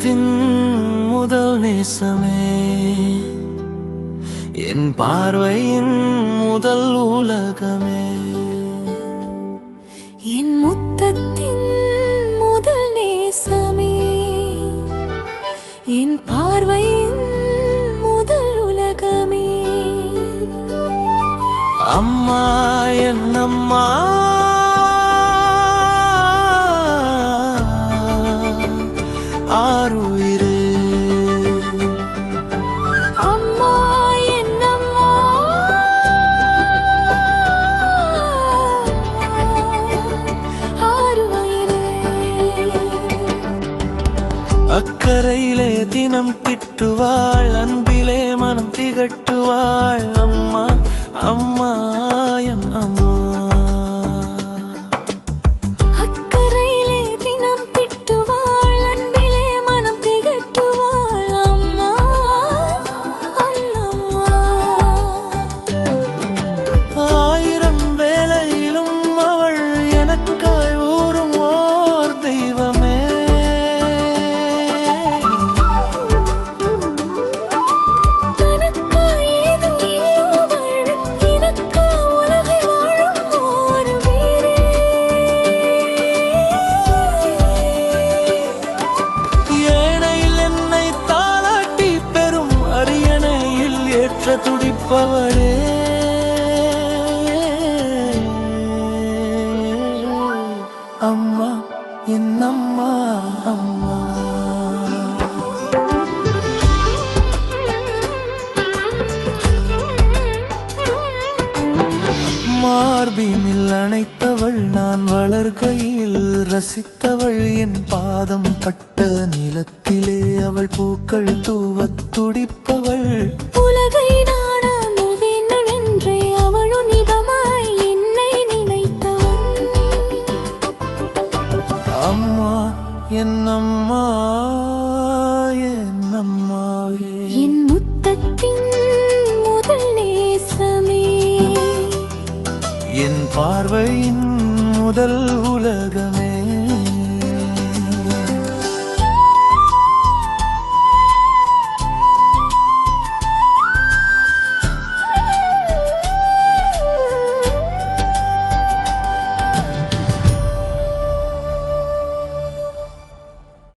முத்தத்தின் முதல் நேசமே, என் பார்வையின் முதல் உலகமே. என் முத்தத்தின் முதல் நேசமே, என் பார்வையின் முதல் உலகமே. அம்மா என் அம்மா, ஆருயிரே. அம்மா என் அம்மா, ஆருயிரே. அக்கரையிலே தினம் திட்டுவாள், அன்பிலே மனம் திகட்டுவாள். அம்மா அம்மா என் அம்மா. அக்கரையிலே தினம் திட்டுவாள், அன்பிலே மனம் திகட்டுவாள். அம்மா அம்மா. ஆயிரம் வேளையிலும் அவள் எனக்காய் ஊறும் ஓர் தெய்வமே. துடிப்பவளே, அம்மா என் அம்மா அம்மா. மார்பினில் அணைத்தவள், நான் வளர்கையில் ரசித்தவள். என் பாதம் பட்ட நிலத்திலே அவள் பூக்கள் தூவத் துடிப்பவள். உலகை நாட வேண்டும் என்றே அவளும் நிதமாய் என்னை நினைத்தவன். அம்மா என் அம்மா என் அம்மாவே. என் முத்தத்தின் முதல் நேசமே, என் பார்வையின் முதல் உலகமே.